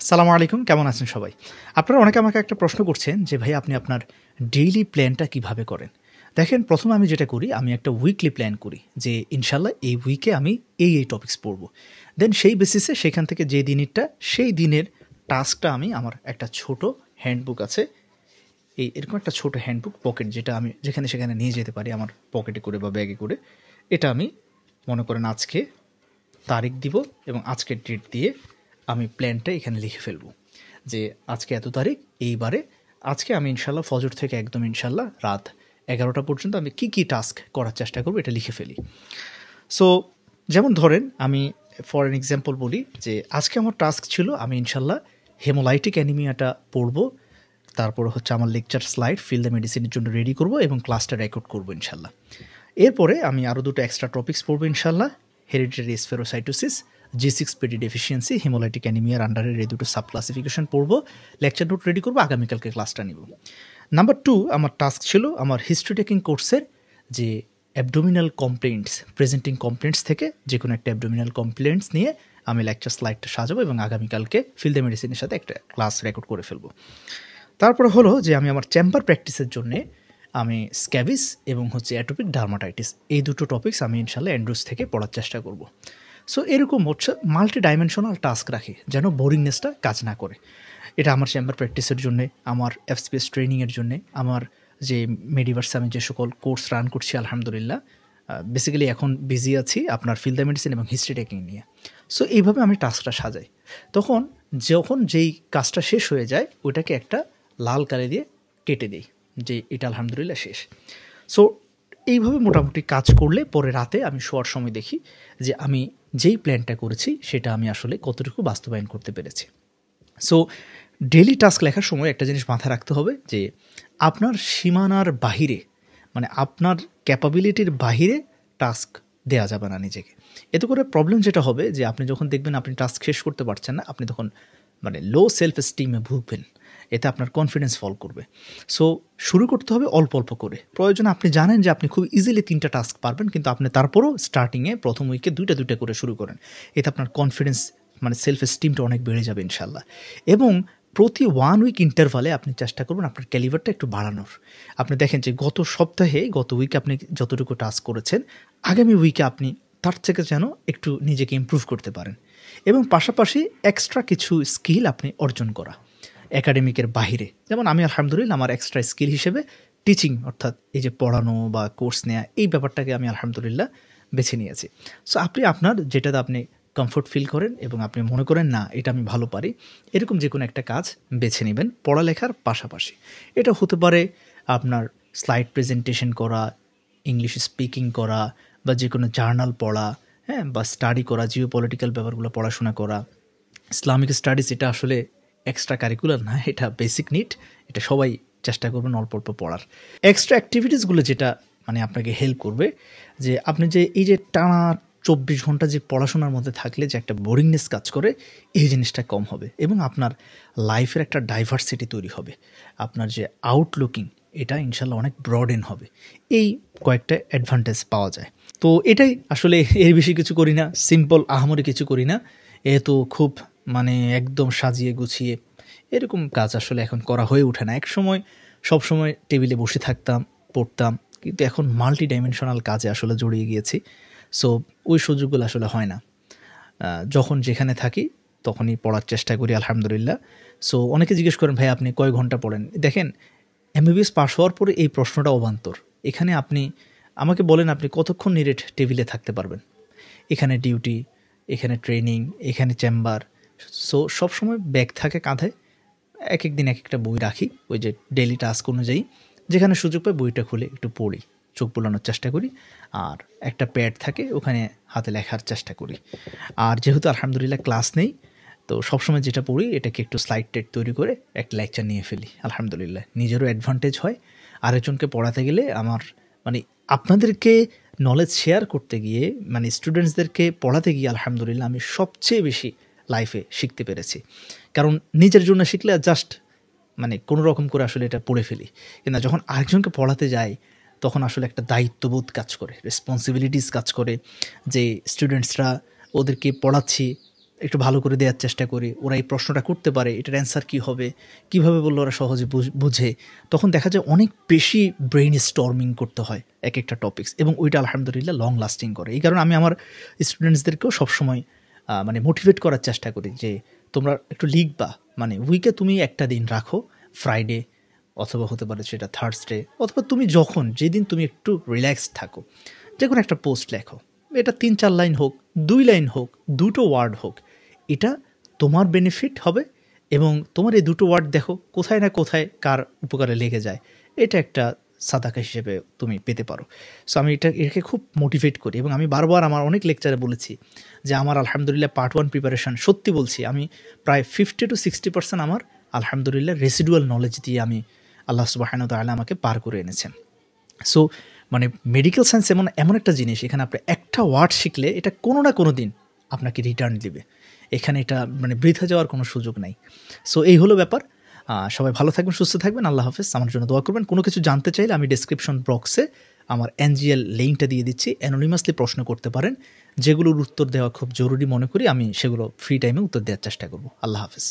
আসসালামু আলাইকুম, কেমন আছেন সবাই? আপনারা অনেকে আমাকে একটা প্রশ্ন করছেন যে, ভাই আপনি আপনার ডেইলি প্ল্যানটা কিভাবে করেন? দেখেন, ১ম এ আমি যেটা করি, আমি একটা উইকলি প্ল্যান করি যে, ইনশাআল্লাহ এই উইকে আমি এই টপিকস পড়ব। দেন সেই বেসিসে সেখান থেকে যে দিনেরটা, সেই দিনের টাস্কটা আমি আমার একটা ছোট হ্যান্ডবুক আছে। এরকম একটা ছোট হ্যান্ডবুক পকেট যেটা আমি যেখানে সেখানে নিয়ে যেতে পারি আমার পকেটে করে বা ব্যাগে করে। এটা আমি মনে করেন আজকে তারিখ দিব এবং আজকের ডেট দিয়ে আমি প্ল্যানটা এখানে লিখে ফেলবো যে আজকে এত তারিখ, এইবারে আজকে আমি ইনশাল্লাহ ফজর থেকে একদম ইনশাল্লাহ রাত 11টা পর্যন্ত আমি কি কি টাস্ক করার চেষ্টা করবো এটা লিখে ফেলি। সো যেমন ধরেন, আমি ফর এন এক্সাম্পল বলি যে আজকে আমার টাস্ক ছিল আমি ইনশাল্লাহ হেমোলাইটিক অ্যানিমিয়াটা পড়বো, তারপর হচ্ছে আমার লেকচার স্লাইড ফিল দ্য মেডিসিনের জন্য রেডি করব এবং ক্লাসটা রেকর্ড করবো ইনশাল্লাহ। এরপরে আমি আরও দুটো এক্সট্রা টপিক্স পড়বো ইনশাল্লাহ, হেরিডিটারি স্ফেরোসাইটোসিস, G6PD ডেফিসিয়েন্সি, হেমোলাইটিক অ্যানিমিয়ার আন্ডারের এই দুটো সাব ক্লাসিফিকেশন পড়বো, লেকচার নোট রেডি করবো, আগামীকালকে ক্লাসটা নিব। নাম্বার 2, আমার টাস্ক ছিল আমার হিস্ট্রি টেকিং কোর্সের যে অ্যাবডোমিনাল কমপ্লেন্টস, প্রেজেন্টিং কমপ্লেন্টস থেকে যে কোনো একটা অ্যাবডোমিনাল কমপ্লেন্টস নিয়ে আমি লেকচার স্লাইডটা সাজাবো এবং আগামীকালকে ফিল দ্য মেডিসিনের সাথে একটা ক্লাস রেকর্ড করে ফেলবো। তারপরে হলো যে আমি আমার চেম্বার প্র্যাকটিসের জন্যে আমি স্ক্যাবিস এবং হচ্ছে অ্যাটোপিক ডার্মাটাইটিস এই দুটো টপিকস আমি ইনশাল্লাহ অ্যান্ড্রুস থেকে পড়ার চেষ্টা করব। সো এরকম হচ্ছে মাল্টি ডাইমেনশনাল টাস্ক রাখি যেন বোরিংনেসটা কাজ না করে। এটা আমার চেম্বার প্র্যাকটিসের জন্যে, আমার এফস্পেস ট্রেনিংয়ের জন্যে, আমার যে মেডিভার্সে আমি যে সকল কোর্স রান করছি আলহামদুলিল্লাহ, বেসিক্যালি এখন বিজি আছি আপনার ফিল দ্য মেডিসিন এবং হিস্ট্রি টেকিং নিয়ে। সো এইভাবে আমি টাস্কটা সাজাই। তখন যখন যেই কাজটা শেষ হয়ে যায় ওইটাকে একটা লাল কালি দিয়ে কেটে দিই যে এটা আলহামদুলিল্লাহ শেষ। সো এইভাবে মোটামুটি কাজ করলে পরে রাতে আমি শোয়ার সময় দেখি যে আমি যেই প্ল্যানটা করেছি সেটা আমি আসলে কতটুকু বাস্তবায়ন করতে পেরেছি। সো ডেইলি টাস্ক লেখার সময় একটা জিনিস মাথায় রাখতে হবে যে আপনার সীমানার বাহিরে, মানে আপনার ক্যাপাবিলিটির বাহিরে টাস্ক দেয়া যাবে না নিজেকে। এতে করে প্রবলেম যেটা হবে যে আপনি যখন দেখবেন আপনি টাস্ক শেষ করতে পারছেন না, আপনি তখন মানে লো সেলফ এস্টিমে ভুগবেন, এতে আপনার কনফিডেন্স ফল করবে। সো শুরু করতে হবে অল্প অল্প করে। প্রয়োজনে আপনি জানেন যে আপনি খুব ইজিলি 3টা টাস্ক পারবেন, কিন্তু আপনি তারপরও স্টার্টিংয়ে প্রথম উইকে 2টা করে শুরু করেন। এতে আপনার কনফিডেন্স মানে সেলফ এস্টিমটা অনেক বেড়ে যাবে ইনশাল্লাহ। এবং প্রতি 1 উইক ইন্টারভালে আপনি চেষ্টা করবেন আপনার ক্যালিবারটা একটু বাড়ানোর। আপনি দেখেন যে গত সপ্তাহে, গত উইকে আপনি যতটুকু টাস্ক করেছেন, আগামী উইকে আপনি তার থেকে যেন একটু নিজেকে ইমপ্রুভ করতে পারেন। এবং পাশাপাশি এক্সট্রা কিছু স্কিল আপনি অর্জন করা একাডেমিকের বাহিরে। যেমন আমি আলহামদুলিল্লাহ আমার এক্সট্রা স্কিল হিসেবে টিচিং, অর্থাৎ এই যে পড়ানো বা কোর্স নেওয়া, এই ব্যাপারটাকে আমি আলহামদুলিল্লাহ বেছে নিয়েছি। সো আপনি আপনার যেটাতে আপনি কমফোর্ট ফিল করেন এবং আপনি মনে করেন না এটা আমি ভালো পারি, এরকম যে কোনো একটা কাজ বেছে নেবেন পড়ালেখার পাশাপাশি। এটা হতে পারে আপনার স্লাইড প্রেজেন্টেশন করা, ইংলিশ স্পিকিং করা, বা যে কোনো জার্নাল পড়া, হ্যাঁ, বা স্টাডি করা, জিও পলিটিক্যাল ব্যাপারগুলো পড়াশোনা করা। ইসলামিক স্টাডিজ এটা আসলে এক্সট্রা কারিকুলার না, এটা বেসিক নিড। এটা সবাই চেষ্টা করবেন অল্প অল্প পড়ার। এক্সট্রা অ্যাক্টিভিটিসগুলো যেটা মানে আপনাকে হেল্প করবে, যে আপনি যে এই যে টানা 24 ঘন্টা যে পড়াশোনার মধ্যে থাকলে যে একটা বোরিংনেস কাজ করে, এই জিনিসটা কম হবে এবং আপনার লাইফের একটা ডাইভার্সিটি তৈরি হবে। আপনার যে আউটলুকিং, এটা ইনশাল্লাহ অনেক ব্রডেন হবে। এই কয়েকটা অ্যাডভান্টেজ পাওয়া যায়। তো এটাই আসলে, এর বেশি কিছু করি না, সিম্পল আহামরি কিছু করি না। এ তো খুব মানে একদম সাজিয়ে গুছিয়ে এরকম কাজ আসলে এখন করা হয়ে ওঠে না। এক সময় সবসময় টেবিলে বসে থাকতাম, পড়তাম, কিন্তু এখন মাল্টি ডাইমেনশনাল কাজে আসলে জড়িয়ে গিয়েছি। সো ওই সুযোগগুলো আসলে হয় না। যখন যেখানে থাকি তখনই পড়ার চেষ্টা করি আলহামদুলিল্লাহ। সো অনেকে জিজ্ঞেস করেন, ভাই আপনি কয় ঘন্টা পড়েন? দেখেন, এমবিবিএস পাস হওয়ার পরে এই প্রশ্নটা অবান্তর। এখানে আপনি আমাকে বলেন আপনি কতক্ষণ নিরেট টেবিলে থাকতে পারবেন? এখানে ডিউটি, এখানে ট্রেনিং, এখানে চেম্বার। সো সবসময় ব্যাগ থাকে কাঁধে, এক এক দিন এক একটা বই রাখি ওই যে ডেইলি টাস্ক অনুযায়ী। যেখানে সুযোগ পাই বইটা খুলে একটু পড়ি, চোখ বোলানোর চেষ্টা করি, আর একটা প্যাড থাকে ওখানে হাতে লেখার চেষ্টা করি। আর যেহেতু আলহামদুলিল্লাহ ক্লাস নেই, তো সবসময় যেটা পড়ি এটাকে একটু স্লাইড টেট তৈরি করে একটা লেকচার নিয়ে ফেলি আলহামদুলিল্লাহ। নিজেরও অ্যাডভান্টেজ হয়, আরেকজনকে পড়াতে গেলে আমার মানে আপনাদেরকে নলেজ শেয়ার করতে গিয়ে, মানে স্টুডেন্টসদেরকে পড়াতে গিয়ে আলহামদুলিল্লাহ আমি সবচেয়ে বেশি লাইফে শিখতে পেরেছি। কারণ নিজের জন্য শিখলে জাস্ট মানে কোনো রকম করে আসলে এটা পড়ে ফেলি, কিন্তু যখন আরেকজনকে পড়াতে যাই তখন আসলে একটা দায়িত্ববোধ কাজ করে, রেসপন্সিবিলিটিস কাজ করে, যে স্টুডেন্টসরা ওদেরকে পড়াচ্ছি, একটু ভালো করে দেওয়ার চেষ্টা করি, ওরা এই প্রশ্নটা করতে পারে, এটার অ্যান্সার কী হবে, কীভাবে বললে ওরা সহজে বুঝে, তখন দেখা যায় অনেক বেশি ব্রেইন স্টর্মিং করতে হয় এক একটা টপিকস, এবং ওইটা আলহামদুলিল্লাহ লং লাস্টিং করে। এই কারণে আমি আমার স্টুডেন্টসদেরকেও সবসময় মানে মোটিভেট করার চেষ্টা করি যে তোমরা একটু লিখবা, মানে উইকে তুমি একটা দিন রাখো, ফ্রাইডে অথবা হতে পারে সেটা থার্সডে, অথবা তুমি যখন যেদিন তুমি একটু রিল্যাক্সড থাকো, যে কোনো একটা পোস্ট লেখো, এটা 3-4 লাইন হোক, 2 লাইন হোক, 2টো ওয়ার্ড হোক, এটা তোমার বেনিফিট হবে, এবং তোমার এই 2টো ওয়ার্ড দেখো কোথায় না কোথায় কার উপকারে লেগে যায়, এটা একটা সাদাকা হিসেবে তুমি পেতে পারো। সো আমি এটাকে খুব মোটিভেট করি, এবং আমি বারবার আমার অনেক লেকচারে বলেছি যে আমার আলহামদুলিল্লাহ পার্ট 1 প্রিপারেশন, সত্যি বলছি, আমি প্রায় 50-60% আমার আলহামদুলিল্লাহ রেসিডুয়াল নলেজ দিয়ে আমি আল্লাহ সুবহানাহু ওয়া তাআলা আমাকে পার করে এনেছেন। সো মানে মেডিকেল সায়েন্স এমন একটা জিনিস, এখানে আপনি একটা ওয়ার্ড শিখলে এটা কোনো না কোনো দিন আপনাকে রিটার্ন দিবে, এখানে এটা মানে বৃথা যাওয়ার কোনো সুযোগ নাই। সো এই হলো ব্যাপার। সবাই ভালো থাকবেন, সুস্থ থাকবেন, আল্লাহ হাফেজ। আমার জন্য দোয়া করবেন। কোনো কিছু জানতে চাইলে আমি ডেসক্রিপশন বক্সে আমার এনজিএল লিঙ্কটা দিয়ে দিচ্ছি, অ্যানোনিমাসলি প্রশ্ন করতে পারেন, যেগুলোর উত্তর দেওয়া খুব জরুরি মনে করি, আমি সেগুলো ফ্রি টাইমে উত্তর দেওয়ার চেষ্টা করব। আল্লাহ হাফেজ।